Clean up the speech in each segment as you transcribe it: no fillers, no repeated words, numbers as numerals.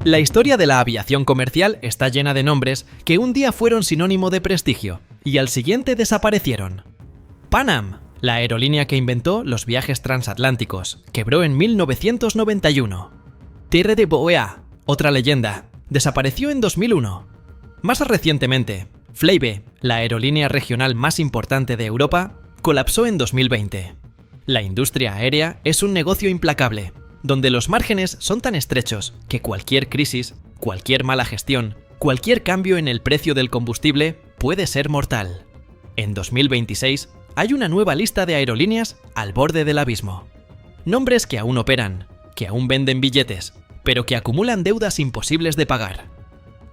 La historia de la aviación comercial está llena de nombres que un día fueron sinónimo de prestigio y al siguiente desaparecieron. Pan Am, la aerolínea que inventó los viajes transatlánticos, quebró en 1991. Terre de Boea, otra leyenda, desapareció en 2001. Más recientemente, Flybe, la aerolínea regional más importante de Europa, colapsó en 2020. La industria aérea es un negocio implacable, donde los márgenes son tan estrechos que cualquier crisis, cualquier mala gestión, cualquier cambio en el precio del combustible puede ser mortal. En 2026 hay una nueva lista de aerolíneas al borde del abismo. Nombres que aún operan, que aún venden billetes, pero que acumulan deudas imposibles de pagar.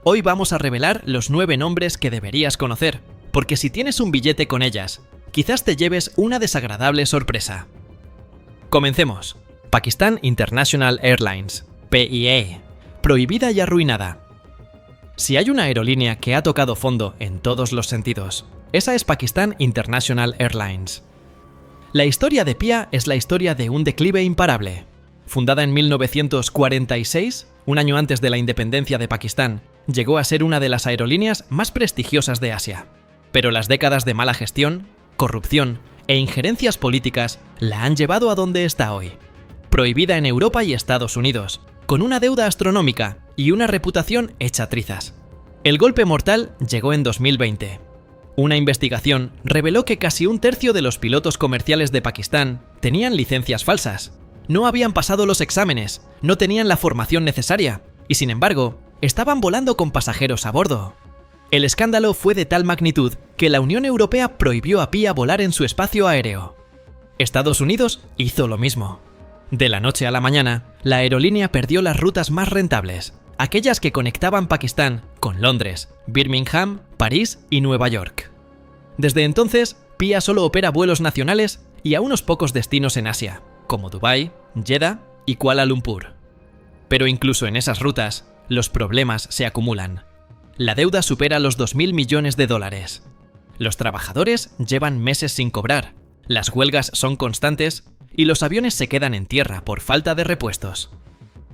Hoy vamos a revelar los 9 nombres que deberías conocer, porque si tienes un billete con ellas, quizás te lleves una desagradable sorpresa. Comencemos. Pakistan International Airlines, PIA, prohibida y arruinada. Si hay una aerolínea que ha tocado fondo en todos los sentidos, esa es Pakistan International Airlines. La historia de PIA es la historia de un declive imparable. Fundada en 1946, un año antes de la independencia de Pakistán, llegó a ser una de las aerolíneas más prestigiosas de Asia. Pero las décadas de mala gestión, corrupción e injerencias políticas la han llevado a donde está hoy. Prohibida en Europa y Estados Unidos, con una deuda astronómica y una reputación hecha trizas. El golpe mortal llegó en 2020. Una investigación reveló que casi un tercio de los pilotos comerciales de Pakistán tenían licencias falsas. No habían pasado los exámenes, no tenían la formación necesaria y, sin embargo, estaban volando con pasajeros a bordo. El escándalo fue de tal magnitud que la Unión Europea prohibió a PIA volar en su espacio aéreo. Estados Unidos hizo lo mismo. De la noche a la mañana, la aerolínea perdió las rutas más rentables, aquellas que conectaban Pakistán con Londres, Birmingham, París y Nueva York. Desde entonces, PIA solo opera vuelos nacionales y a unos pocos destinos en Asia, como Dubái, Jeddah y Kuala Lumpur. Pero incluso en esas rutas, los problemas se acumulan. La deuda supera los 2.000 millones de dólares. Los trabajadores llevan meses sin cobrar, las huelgas son constantes y los aviones se quedan en tierra por falta de repuestos.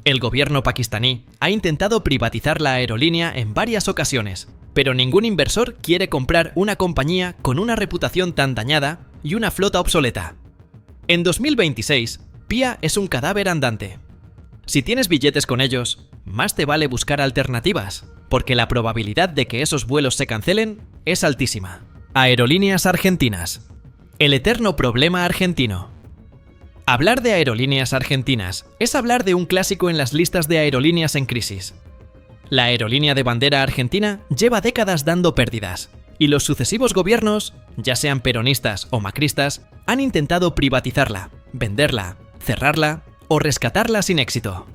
El gobierno pakistaní ha intentado privatizar la aerolínea en varias ocasiones, pero ningún inversor quiere comprar una compañía con una reputación tan dañada y una flota obsoleta. En 2026, PIA es un cadáver andante. Si tienes billetes con ellos, más te vale buscar alternativas, porque la probabilidad de que esos vuelos se cancelen es altísima. Aerolíneas argentinas. El eterno problema argentino. Hablar de aerolíneas argentinas es hablar de un clásico en las listas de aerolíneas en crisis. La aerolínea de bandera argentina lleva décadas dando pérdidas, y los sucesivos gobiernos, ya sean peronistas o macristas, han intentado privatizarla, venderla, cerrarla o rescatarla sin éxito.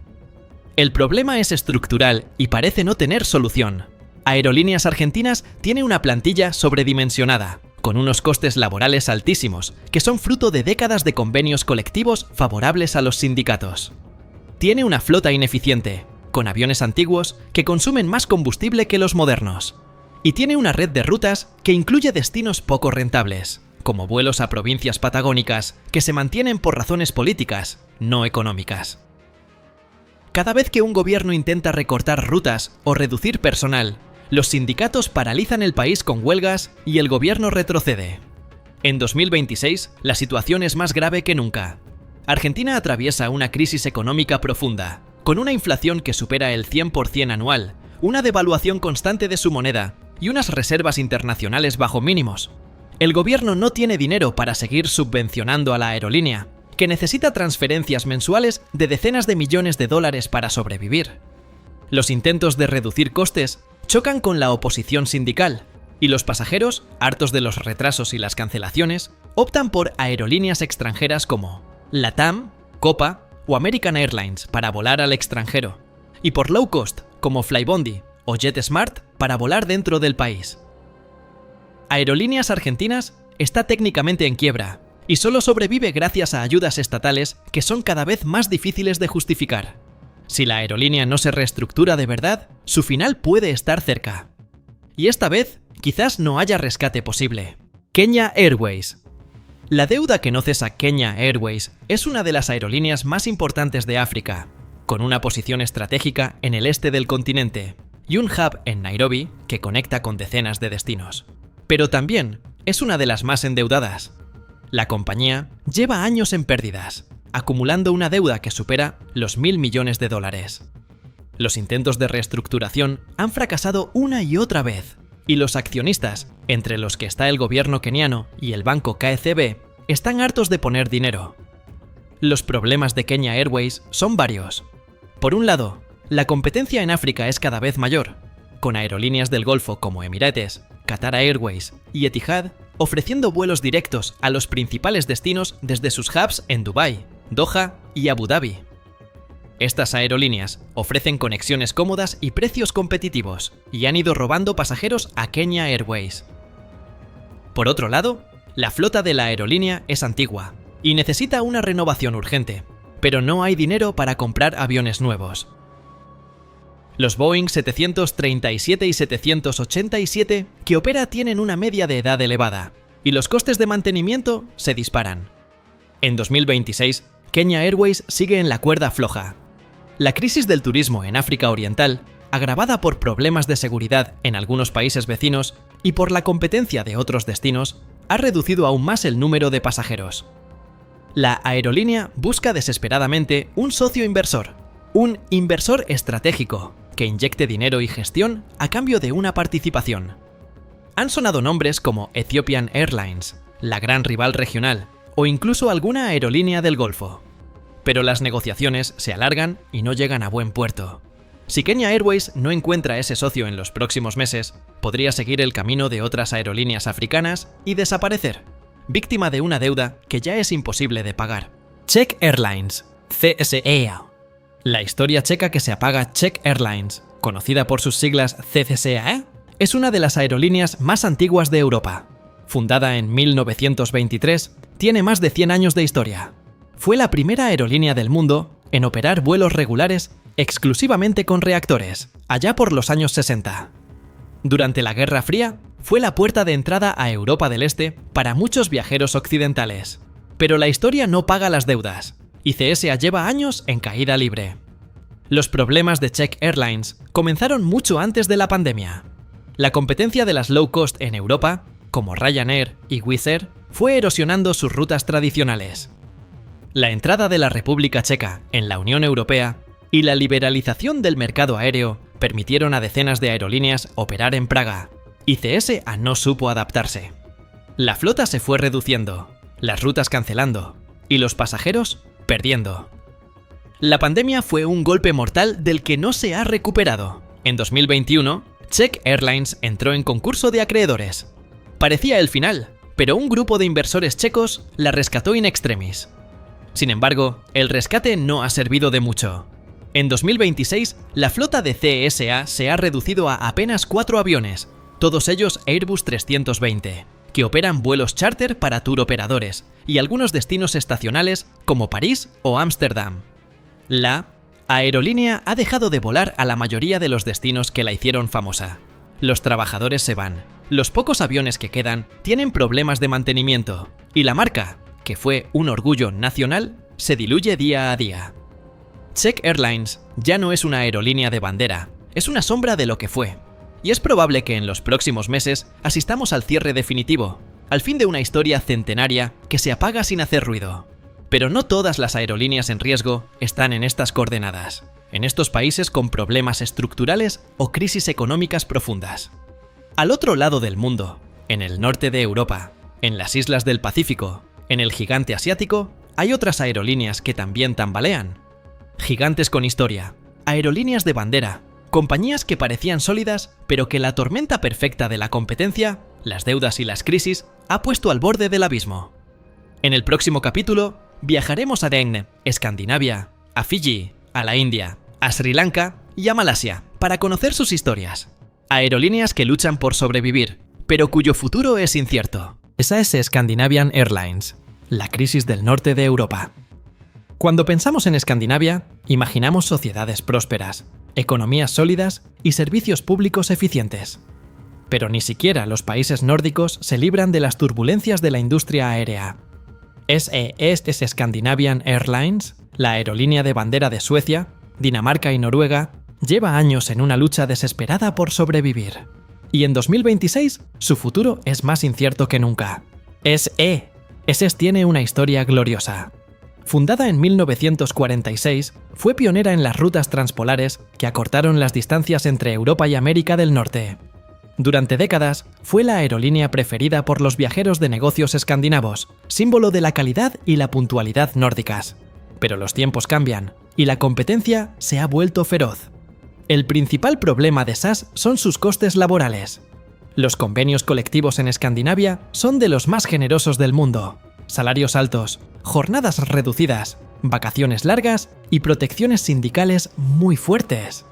El problema es estructural y parece no tener solución. Aerolíneas Argentinas tiene una plantilla sobredimensionada, con unos costes laborales altísimos, que son fruto de décadas de convenios colectivos favorables a los sindicatos. Tiene una flota ineficiente, con aviones antiguos que consumen más combustible que los modernos. Y tiene una red de rutas que incluye destinos poco rentables, como vuelos a provincias patagónicas que se mantienen por razones políticas, no económicas. Cada vez que un gobierno intenta recortar rutas o reducir personal, los sindicatos paralizan el país con huelgas y el gobierno retrocede. En 2026, la situación es más grave que nunca. Argentina atraviesa una crisis económica profunda, con una inflación que supera el 100% anual, una devaluación constante de su moneda y unas reservas internacionales bajo mínimos. El gobierno no tiene dinero para seguir subvencionando a la aerolínea, que necesita transferencias mensuales de decenas de millones de dólares para sobrevivir. Los intentos de reducir costes chocan con la oposición sindical, y los pasajeros, hartos de los retrasos y las cancelaciones, optan por aerolíneas extranjeras como LATAM, Copa o American Airlines para volar al extranjero, y por low cost como Flybondi o JetSmart para volar dentro del país. Aerolíneas Argentinas está técnicamente en quiebra, y solo sobrevive gracias a ayudas estatales que son cada vez más difíciles de justificar. Si la aerolínea no se reestructura de verdad, su final puede estar cerca. Y esta vez, quizás no haya rescate posible. Kenya Airways. La deuda que no cesa Kenya Airways es una de las aerolíneas más importantes de África. con una posición estratégica en el este del continente y un hub en Nairobi que conecta con decenas de destinos. Pero también es una de las más endeudadas. La compañía lleva años en pérdidas, acumulando una deuda que supera los $1.000 millones. Los intentos de reestructuración han fracasado una y otra vez, y los accionistas, entre los que está el gobierno keniano y el banco KCB, están hartos de poner dinero. Los problemas de Kenya Airways son varios. Por un lado, la competencia en África es cada vez mayor, con aerolíneas del Golfo como Emirates, Qatar Airways y Etihad ofreciendo vuelos directos a los principales destinos desde sus hubs en Dubái, Doha y Abu Dhabi. Estas aerolíneas ofrecen conexiones cómodas y precios competitivos y han ido robando pasajeros a Kenya Airways. Por otro lado, la flota de la aerolínea es antigua y necesita una renovación urgente, pero no hay dinero para comprar aviones nuevos. Los Boeing 737 y 787 que opera tienen una media de edad elevada y los costes de mantenimiento se disparan. En 2026, Kenya Airways sigue en la cuerda floja. La crisis del turismo en África Oriental, agravada por problemas de seguridad en algunos países vecinos y por la competencia de otros destinos, ha reducido aún más el número de pasajeros. La aerolínea busca desesperadamente un socio inversor, un inversor estratégico, que inyecte dinero y gestión a cambio de una participación. Han sonado nombres como Ethiopian Airlines, la gran rival regional, o incluso alguna aerolínea del Golfo. Pero las negociaciones se alargan y no llegan a buen puerto. Si Kenya Airways no encuentra ese socio en los próximos meses, podría seguir el camino de otras aerolíneas africanas y desaparecer, víctima de una deuda que ya es imposible de pagar. Czech Airlines, CSEA. La historia checa que se apaga Czech Airlines, conocida por sus siglas CCSA, es una de las aerolíneas más antiguas de Europa. Fundada en 1923, tiene más de 100 años de historia. Fue la primera aerolínea del mundo en operar vuelos regulares exclusivamente con reactores, allá por los años 60. Durante la Guerra Fría, fue la puerta de entrada a Europa del Este para muchos viajeros occidentales. Pero la historia no paga las deudas, y CSA lleva años en caída libre. Los problemas de Czech Airlines comenzaron mucho antes de la pandemia. La competencia de las low cost en Europa, como Ryanair y Wizz Air, fue erosionando sus rutas tradicionales. La entrada de la República Checa en la Unión Europea y la liberalización del mercado aéreo permitieron a decenas de aerolíneas operar en Praga, y CSA no supo adaptarse. La flota se fue reduciendo, las rutas cancelando, y los pasajeros perdiendo. La pandemia fue un golpe mortal del que no se ha recuperado. En 2021, Czech Airlines entró en concurso de acreedores. Parecía el final, pero un grupo de inversores checos la rescató in extremis. Sin embargo, el rescate no ha servido de mucho. En 2026, la flota de CSA se ha reducido a apenas 4 aviones, todos ellos Airbus 320, que operan vuelos charter para tour operadores y algunos destinos estacionales como París o Ámsterdam. La aerolínea ha dejado de volar a la mayoría de los destinos que la hicieron famosa. Los trabajadores se van, los pocos aviones que quedan tienen problemas de mantenimiento y la marca, que fue un orgullo nacional, se diluye día a día. Czech Airlines ya no es una aerolínea de bandera, es una sombra de lo que fue. Y es probable que en los próximos meses asistamos al cierre definitivo, al fin de una historia centenaria que se apaga sin hacer ruido. Pero no todas las aerolíneas en riesgo están en estas coordenadas, en estos países con problemas estructurales o crisis económicas profundas. Al otro lado del mundo, en el norte de Europa, en las islas del Pacífico, en el gigante asiático, hay otras aerolíneas que también tambalean. Gigantes con historia, aerolíneas de bandera, compañías que parecían sólidas, pero que la tormenta perfecta de la competencia, las deudas y las crisis, ha puesto al borde del abismo. En el próximo capítulo, viajaremos a Deng, Escandinavia, a Fiji, a la India, a Sri Lanka y a Malasia para conocer sus historias. Aerolíneas que luchan por sobrevivir, pero cuyo futuro es incierto. Esa es Scandinavian Airlines, la crisis del norte de Europa. Cuando pensamos en Escandinavia, imaginamos sociedades prósperas, economías sólidas y servicios públicos eficientes. Pero ni siquiera los países nórdicos se libran de las turbulencias de la industria aérea. ¿Es Scandinavian Airlines, la aerolínea de bandera de Suecia, Dinamarca y Noruega, lleva años en una lucha desesperada por sobrevivir. Y en 2026, su futuro es más incierto que nunca. SES tiene una historia gloriosa. Fundada en 1946, fue pionera en las rutas transpolares que acortaron las distancias entre Europa y América del Norte. Durante décadas, fue la aerolínea preferida por los viajeros de negocios escandinavos, símbolo de la calidad y la puntualidad nórdicas. Pero los tiempos cambian, y la competencia se ha vuelto feroz. El principal problema de SAS son sus costes laborales. Los convenios colectivos en Escandinavia son de los más generosos del mundo. Salarios altos, jornadas reducidas, vacaciones largas y protecciones sindicales muy fuertes.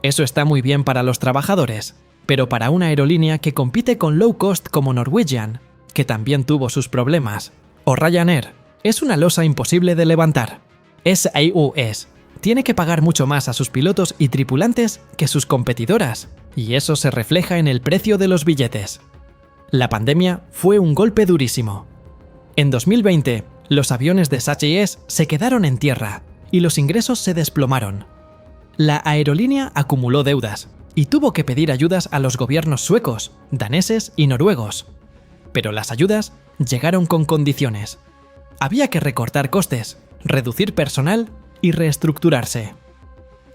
Eso está muy bien para los trabajadores, pero para una aerolínea que compite con low cost como Norwegian, que también tuvo sus problemas, o Ryanair, es una losa imposible de levantar. SAS tiene que pagar mucho más a sus pilotos y tripulantes que sus competidoras, y eso se refleja en el precio de los billetes. La pandemia fue un golpe durísimo. En 2020, los aviones de SAS se quedaron en tierra y los ingresos se desplomaron. La aerolínea acumuló deudas y tuvo que pedir ayudas a los gobiernos suecos, daneses y noruegos. Pero las ayudas llegaron con condiciones. Había que recortar costes, reducir personal y reestructurarse.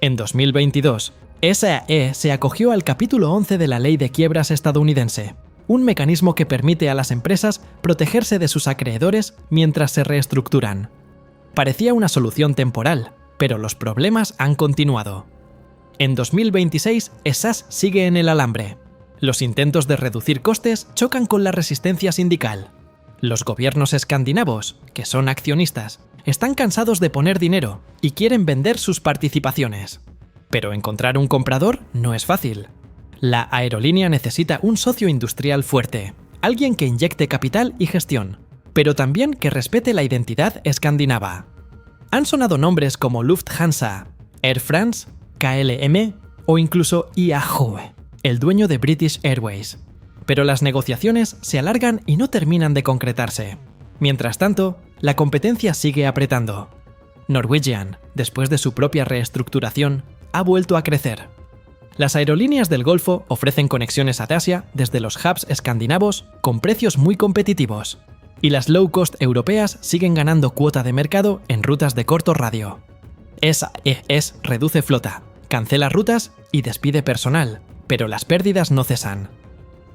En 2022, SAE se acogió al capítulo 11 de la Ley de Quiebras estadounidense, un mecanismo que permite a las empresas protegerse de sus acreedores mientras se reestructuran. Parecía una solución temporal, pero los problemas han continuado. En 2026, SAS sigue en el alambre. Los intentos de reducir costes chocan con la resistencia sindical. Los gobiernos escandinavos, que son accionistas, están cansados de poner dinero y quieren vender sus participaciones. Pero encontrar un comprador no es fácil. La aerolínea necesita un socio industrial fuerte, alguien que inyecte capital y gestión, pero también que respete la identidad escandinava. Han sonado nombres como Lufthansa, Air France, KLM o incluso IAG, el dueño de British Airways. Pero las negociaciones se alargan y no terminan de concretarse. Mientras tanto, la competencia sigue apretando. Norwegian, después de su propia reestructuración, ha vuelto a crecer. Las aerolíneas del Golfo ofrecen conexiones a Asia desde los hubs escandinavos con precios muy competitivos, y las low cost europeas siguen ganando cuota de mercado en rutas de corto radio. SAS reduce flota, cancela rutas y despide personal, pero las pérdidas no cesan.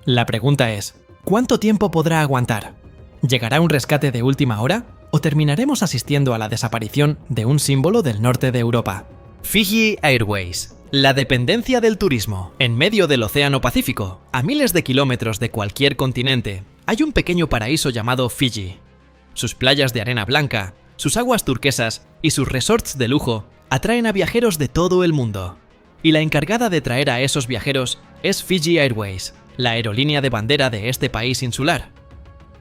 La pregunta es, ¿cuánto tiempo podrá aguantar? ¿Llegará un rescate de última hora o terminaremos asistiendo a la desaparición de un símbolo del norte de Europa? Fiji Airways, la dependencia del turismo. En medio del Océano Pacífico, a miles de kilómetros de cualquier continente, hay un pequeño paraíso llamado Fiji. Sus playas de arena blanca, sus aguas turquesas y sus resorts de lujo atraen a viajeros de todo el mundo. Y la encargada de traer a esos viajeros es Fiji Airways, la aerolínea de bandera de este país insular.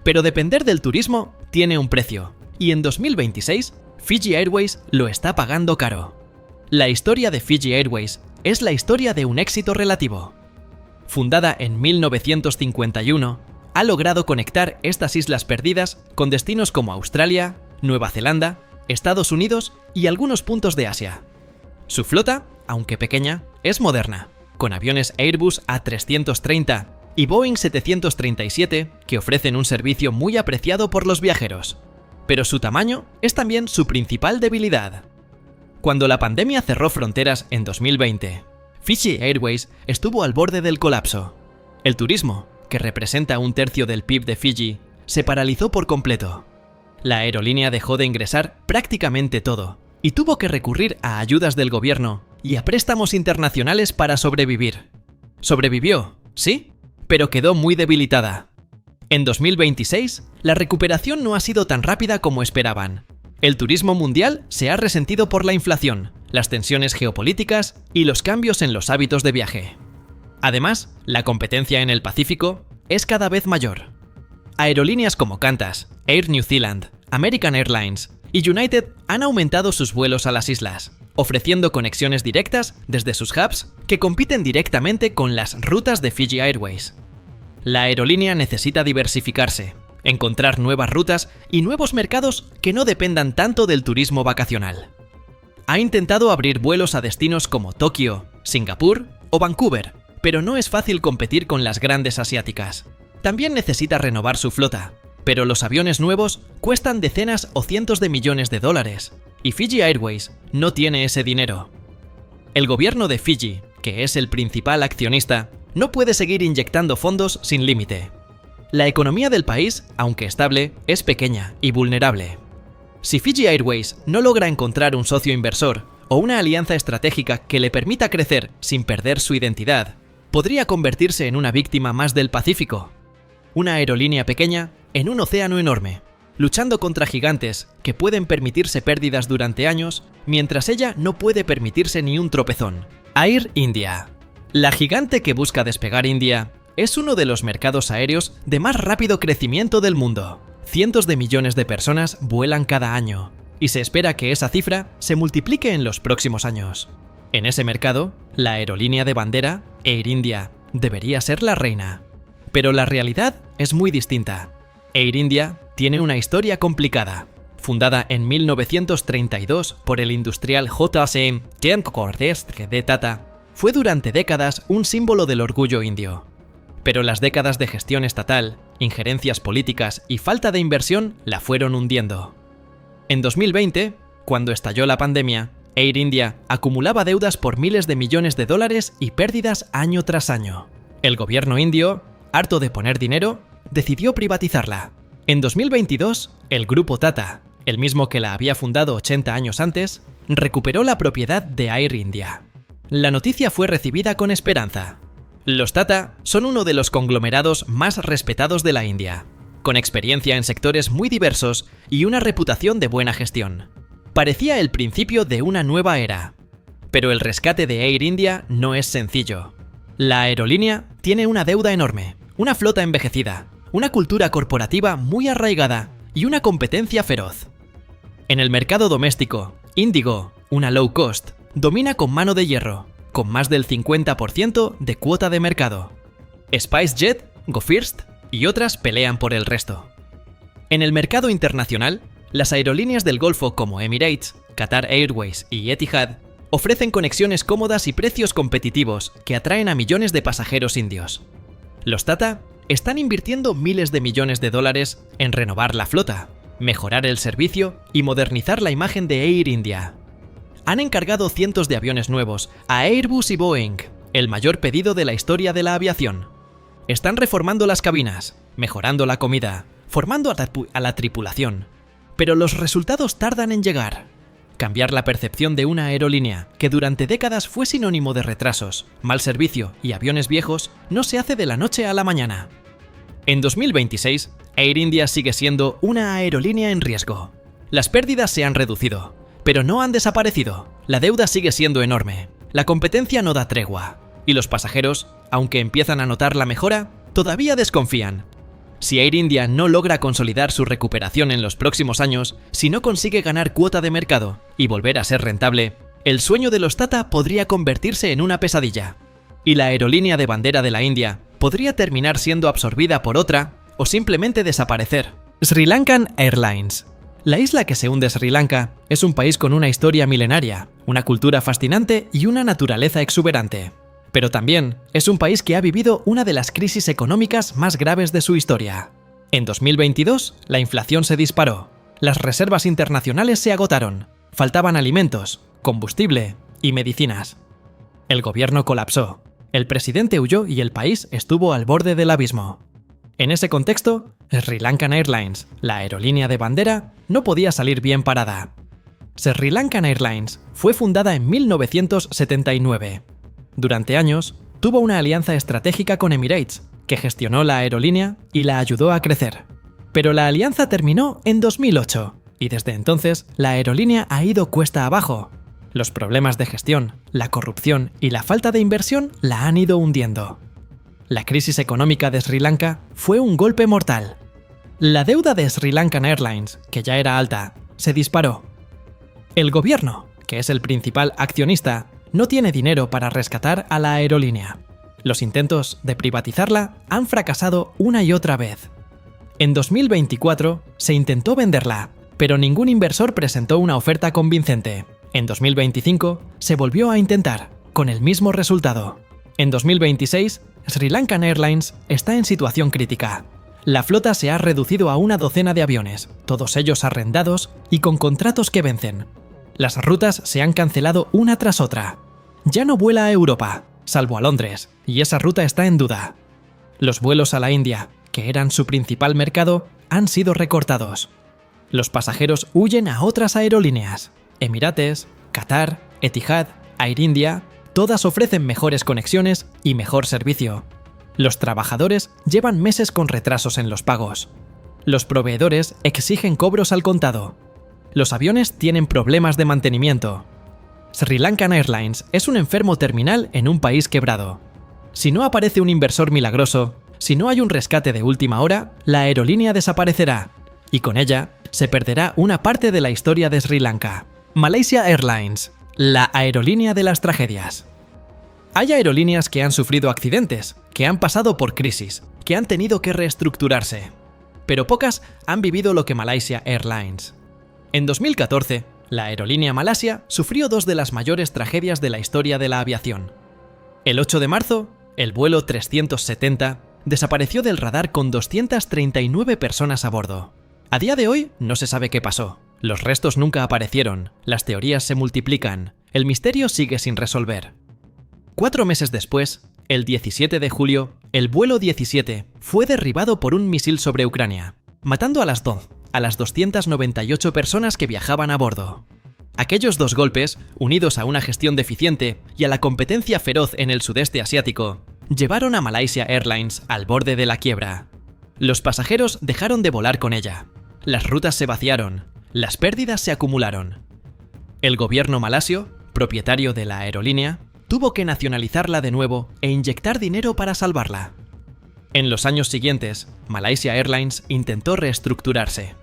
Pero depender del turismo tiene un precio, y en 2026, Fiji Airways lo está pagando caro. La historia de Fiji Airways es la historia de un éxito relativo. Fundada en 1951, ha logrado conectar estas islas perdidas con destinos como Australia, Nueva Zelanda, Estados Unidos y algunos puntos de Asia. Su flota, aunque pequeña, es moderna, con aviones Airbus A330 y Boeing 737 que ofrecen un servicio muy apreciado por los viajeros. Pero su tamaño es también su principal debilidad. Cuando la pandemia cerró fronteras en 2020, Fiji Airways estuvo al borde del colapso. El turismo, que representa un tercio del PIB de Fiji, se paralizó por completo. La aerolínea dejó de ingresar prácticamente todo y tuvo que recurrir a ayudas del gobierno y a préstamos internacionales para sobrevivir. Sobrevivió, sí, pero quedó muy debilitada. En 2026, la recuperación no ha sido tan rápida como esperaban. El turismo mundial se ha resentido por la inflación, las tensiones geopolíticas y los cambios en los hábitos de viaje. Además, la competencia en el Pacífico es cada vez mayor. Aerolíneas como Qantas, Air New Zealand, American Airlines y United han aumentado sus vuelos a las islas, ofreciendo conexiones directas desde sus hubs que compiten directamente con las rutas de Fiji Airways. La aerolínea necesita diversificarse, encontrar nuevas rutas y nuevos mercados que no dependan tanto del turismo vacacional. Ha intentado abrir vuelos a destinos como Tokio, Singapur o Vancouver, pero no es fácil competir con las grandes asiáticas. También necesita renovar su flota, pero los aviones nuevos cuestan decenas o cientos de millones de dólares, y Fiji Airways no tiene ese dinero. El gobierno de Fiji, que es el principal accionista, no puede seguir inyectando fondos sin límite. La economía del país, aunque estable, es pequeña y vulnerable. Si Fiji Airways no logra encontrar un socio inversor o una alianza estratégica que le permita crecer sin perder su identidad, podría convertirse en una víctima más del Pacífico. Una aerolínea pequeña en un océano enorme, luchando contra gigantes que pueden permitirse pérdidas durante años, mientras ella no puede permitirse ni un tropezón. Air India. La gigante que busca despegar India es uno de los mercados aéreos de más rápido crecimiento del mundo. Cientos de millones de personas vuelan cada año, y se espera que esa cifra se multiplique en los próximos años. En ese mercado, la aerolínea de bandera, Air India, debería ser la reina. Pero la realidad es muy distinta. Air India tiene una historia complicada. Fundada en 1932 por el industrial J.C. Cordestre de Tata, fue durante décadas un símbolo del orgullo indio. Pero las décadas de gestión estatal, injerencias políticas y falta de inversión la fueron hundiendo. En 2020, cuando estalló la pandemia, Air India acumulaba deudas por miles de millones de dólares y pérdidas año tras año. El gobierno indio, harto de poner dinero, decidió privatizarla. En 2022, el grupo Tata, el mismo que la había fundado 80 años antes, recuperó la propiedad de Air India. La noticia fue recibida con esperanza. Los Tata son uno de los conglomerados más respetados de la India, con experiencia en sectores muy diversos y una reputación de buena gestión. Parecía el principio de una nueva era. Pero el rescate de Air India no es sencillo. La aerolínea tiene una deuda enorme, una flota envejecida, una cultura corporativa muy arraigada y una competencia feroz. En el mercado doméstico, Indigo, una low cost, domina con mano de hierro, con más del 50% de cuota de mercado. SpiceJet, Go First y otras pelean por el resto. En el mercado internacional, las aerolíneas del Golfo como Emirates, Qatar Airways y Etihad ofrecen conexiones cómodas y precios competitivos que atraen a millones de pasajeros indios. Los Tata están invirtiendo miles de millones de dólares en renovar la flota, mejorar el servicio y modernizar la imagen de Air India. Han encargado cientos de aviones nuevos a Airbus y Boeing, el mayor pedido de la historia de la aviación. Están reformando las cabinas, mejorando la comida, formando a la tripulación. Pero los resultados tardan en llegar. Cambiar la percepción de una aerolínea que durante décadas fue sinónimo de retrasos, mal servicio y aviones viejos no se hace de la noche a la mañana. En 2026, Air India sigue siendo una aerolínea en riesgo. Las pérdidas se han reducido, pero no han desaparecido. La deuda sigue siendo enorme. La competencia no da tregua. Y los pasajeros, aunque empiezan a notar la mejora, todavía desconfían. Si Air India no logra consolidar su recuperación en los próximos años, si no consigue ganar cuota de mercado y volver a ser rentable, el sueño de los Tata podría convertirse en una pesadilla. Y la aerolínea de bandera de la India podría terminar siendo absorbida por otra o simplemente desaparecer. Sri Lankan Airlines. La isla que se hunde Sri Lanka es un país con una historia milenaria, una cultura fascinante y una naturaleza exuberante. Pero también es un país que ha vivido una de las crisis económicas más graves de su historia. En 2022, la inflación se disparó, las reservas internacionales se agotaron, faltaban alimentos, combustible y medicinas. El gobierno colapsó, el presidente huyó y el país estuvo al borde del abismo. En ese contexto, Sri Lankan Airlines, la aerolínea de bandera, no podía salir bien parada. Sri Lankan Airlines fue fundada en 1979. Durante años, tuvo una alianza estratégica con Emirates, que gestionó la aerolínea y la ayudó a crecer. Pero la alianza terminó en 2008, y desde entonces la aerolínea ha ido cuesta abajo. Los problemas de gestión, la corrupción y la falta de inversión la han ido hundiendo. La crisis económica de Sri Lanka fue un golpe mortal. La deuda de Sri Lankan Airlines, que ya era alta, se disparó. El gobierno, que es el principal accionista, no tiene dinero para rescatar a la aerolínea. Los intentos de privatizarla han fracasado una y otra vez. En 2024 se intentó venderla, pero ningún inversor presentó una oferta convincente. En 2025 se volvió a intentar, con el mismo resultado. En 2026, Sri Lankan Airlines está en situación crítica. La flota se ha reducido a una docena de aviones, todos ellos arrendados y con contratos que vencen. Las rutas se han cancelado una tras otra. Ya no vuela a Europa, salvo a Londres, y esa ruta está en duda. Los vuelos a la India, que eran su principal mercado, han sido recortados. Los pasajeros huyen a otras aerolíneas. Emirates, Qatar, Etihad, Air India, todas ofrecen mejores conexiones y mejor servicio. Los trabajadores llevan meses con retrasos en los pagos. Los proveedores exigen cobros al contado. Los aviones tienen problemas de mantenimiento. Sri Lankan Airlines es un enfermo terminal en un país quebrado. Si no aparece un inversor milagroso, si no hay un rescate de última hora, la aerolínea desaparecerá, y con ella se perderá una parte de la historia de Sri Lanka. Malaysia Airlines, la aerolínea de las tragedias. Hay aerolíneas que han sufrido accidentes, que han pasado por crisis, que han tenido que reestructurarse. Pero pocas han vivido lo que Malaysia Airlines. En 2014, la aerolínea Malasia sufrió dos de las mayores tragedias de la historia de la aviación. El 8 de marzo, el vuelo 370 desapareció del radar con 239 personas a bordo. A día de hoy no se sabe qué pasó. Los restos nunca aparecieron, las teorías se multiplican, el misterio sigue sin resolver. 4 meses después, el 17 de julio, el vuelo 17 fue derribado por un misil sobre Ucrania, matando a las 298 personas que viajaban a bordo. Aquellos dos golpes, unidos a una gestión deficiente y a la competencia feroz en el sudeste asiático, llevaron a Malaysia Airlines al borde de la quiebra. Los pasajeros dejaron de volar con ella. Las rutas se vaciaron. Las pérdidas se acumularon. El gobierno malasio, propietario de la aerolínea, tuvo que nacionalizarla de nuevo e inyectar dinero para salvarla. En los años siguientes, Malaysia Airlines intentó reestructurarse.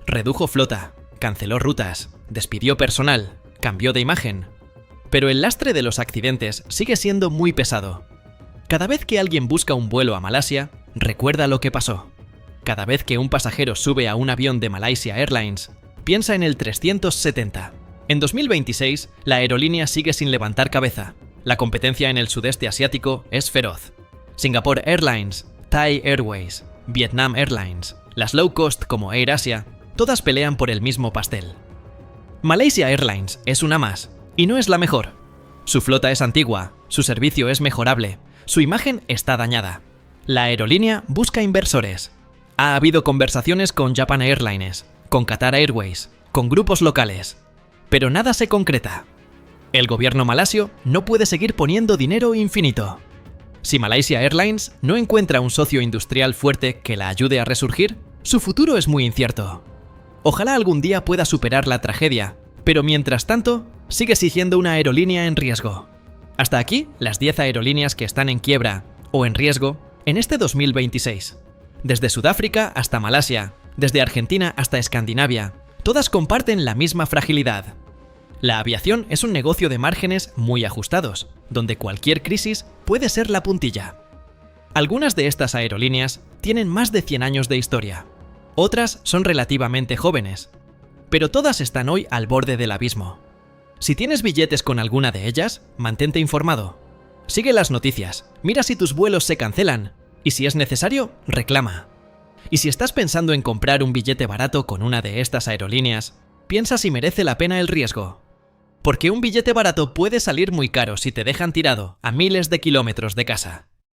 Redujo flota, canceló rutas, despidió personal, cambió de imagen. Pero el lastre de los accidentes sigue siendo muy pesado. Cada vez que alguien busca un vuelo a Malasia, recuerda lo que pasó. Cada vez que un pasajero sube a un avión de Malaysia Airlines, piensa en el 370. En 2026, la aerolínea sigue sin levantar cabeza. La competencia en el sudeste asiático es feroz. Singapore Airlines, Thai Airways, Vietnam Airlines, las low cost como Air Asia, todas pelean por el mismo pastel. Malaysia Airlines es una más, y no es la mejor. Su flota es antigua, su servicio es mejorable, su imagen está dañada. La aerolínea busca inversores. Ha habido conversaciones con Japan Airlines, con Qatar Airways, con grupos locales, pero nada se concreta. El gobierno malasio no puede seguir poniendo dinero infinito. Si Malaysia Airlines no encuentra un socio industrial fuerte que la ayude a resurgir, su futuro es muy incierto. Ojalá algún día pueda superar la tragedia, pero mientras tanto, sigue siendo una aerolínea en riesgo. Hasta aquí las 10 aerolíneas que están en quiebra o en riesgo en este 2026. Desde Sudáfrica hasta Malasia, desde Argentina hasta Escandinavia, todas comparten la misma fragilidad. La aviación es un negocio de márgenes muy ajustados, donde cualquier crisis puede ser la puntilla. Algunas de estas aerolíneas tienen más de 100 años de historia. Otras son relativamente jóvenes, pero todas están hoy al borde del abismo. Si tienes billetes con alguna de ellas, mantente informado. Sigue las noticias, mira si tus vuelos se cancelan, y si es necesario, reclama. Y si estás pensando en comprar un billete barato con una de estas aerolíneas, piensa si merece la pena el riesgo. Porque un billete barato puede salir muy caro si te dejan tirado a miles de kilómetros de casa.